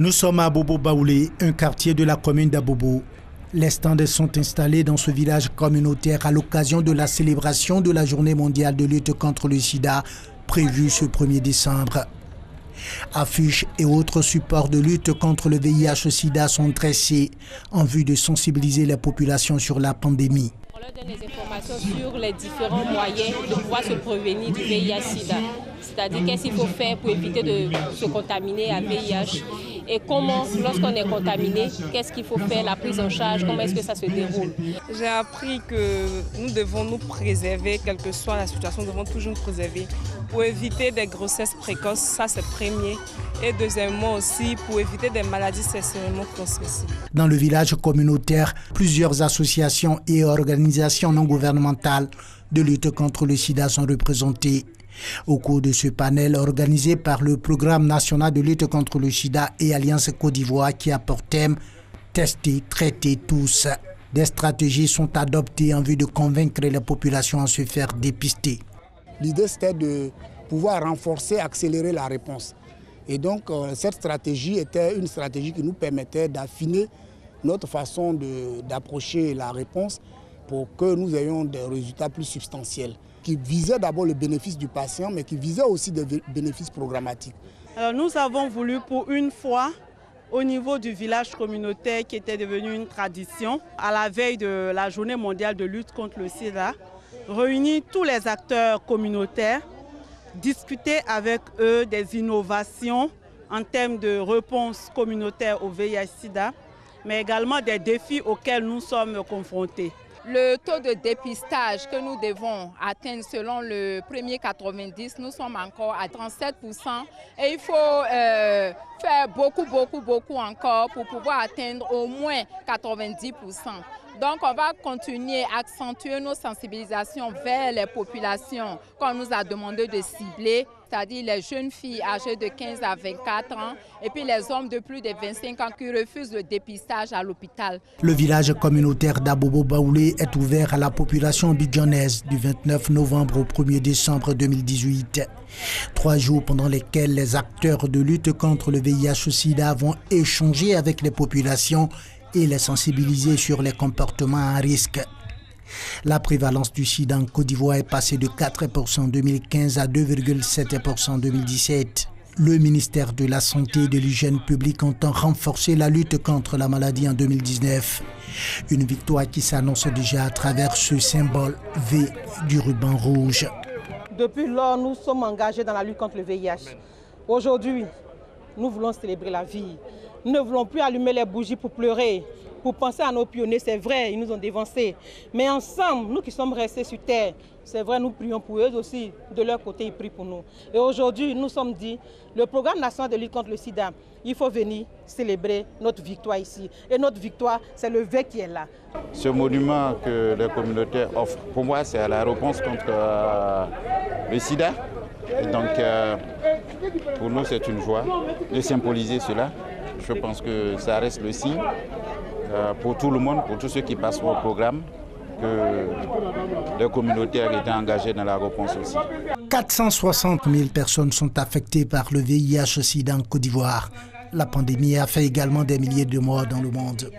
Nous sommes à Bobo Baoulé, un quartier de la commune d'Abobo. Les stands sont installés dans ce village communautaire à l'occasion de la célébration de la Journée mondiale de lutte contre le sida, prévue ce 1er décembre. Affiches et autres supports de lutte contre le VIH-Sida sont dressés en vue de sensibiliser les populations sur la pandémie. On leur donne des informations sur les différents moyens de pouvoir se prévenir du VIH-Sida. C'est-à-dire qu'est-ce qu'il faut faire pour éviter de se contaminer à VIH et comment, lorsqu'on est contaminé, qu'est-ce qu'il faut faire, la prise en charge, comment est-ce que ça se déroule. J'ai appris que nous devons nous préserver, quelle que soit la situation, nous devons toujours nous préserver pour éviter des grossesses précoces, ça c'est premier. Et deuxièmement aussi pour éviter des maladies sexuellement transmissibles. Dans le village communautaire, plusieurs associations et organisations non gouvernementales de lutte contre le sida sont représentées. Au cours de ce panel organisé par le Programme national de lutte contre le sida et Alliance Côte d'Ivoire qui a pour thème « Tester, traiter tous », des stratégies sont adoptées en vue de convaincre les populations à se faire dépister. L'idée c'était de pouvoir renforcer, accélérer la réponse. Et donc cette stratégie était une stratégie qui nous permettait d'affiner notre façon d'approcher la réponse pour que nous ayons des résultats plus substantiels, qui visaient d'abord le bénéfice du patient, mais qui visaient aussi des bénéfices programmatiques. Alors nous avons voulu pour une fois, au niveau du village communautaire qui était devenu une tradition, à la veille de la Journée mondiale de lutte contre le sida, réunir tous les acteurs communautaires, discuter avec eux des innovations en termes de réponse communautaire au VIH-Sida, mais également des défis auxquels nous sommes confrontés. Le taux de dépistage que nous devons atteindre selon le premier 90, nous sommes encore à 37% et il faut faire beaucoup encore pour pouvoir atteindre au moins 90%. Donc on va continuer à accentuer nos sensibilisations vers les populations qu'on nous a demandé de cibler, c'est-à-dire les jeunes filles âgées de 15 à 24 ans et puis les hommes de plus de 25 ans qui refusent le dépistage à l'hôpital. Le village communautaire d'Abobo Baoulé est ouvert à la population bidjonnaise du 29 novembre au 1er décembre 2018. 3 jours pendant lesquels les acteurs de lutte contre le VIH-Sida vont échanger avec les populations et les sensibiliser sur les comportements à risque. La prévalence du sida en Côte d'Ivoire est passée de 4% en 2015 à 2,7% en 2017. Le ministère de la Santé et de l'Hygiène publique entend renforcer la lutte contre la maladie en 2019. Une victoire qui s'annonce déjà à travers ce symbole V du ruban rouge. Depuis lors, nous sommes engagés dans la lutte contre le VIH. Aujourd'hui, nous voulons célébrer la vie. Nous ne voulons plus allumer les bougies pour pleurer, pour penser à nos pionniers. C'est vrai, ils nous ont dévancés. Mais ensemble, nous qui sommes restés sur terre, c'est vrai, nous prions pour eux aussi. De leur côté, ils prient pour nous. Et aujourd'hui, nous sommes dit, le programme national de lutte contre le sida, il faut venir célébrer notre victoire ici. Et notre victoire, c'est le V qui est là. Ce monument que les communautés offrent, pour moi, c'est la réponse contre le sida. Et donc, pour nous, c'est une joie de symboliser cela. Je pense que ça reste le signe pour tout le monde, pour tous ceux qui passent au programme, que les communautaires étaient engagés dans la réponse aussi. 460 000 personnes sont affectées par le VIH-Sida en Côte d'Ivoire. La pandémie a fait également des milliers de morts dans le monde.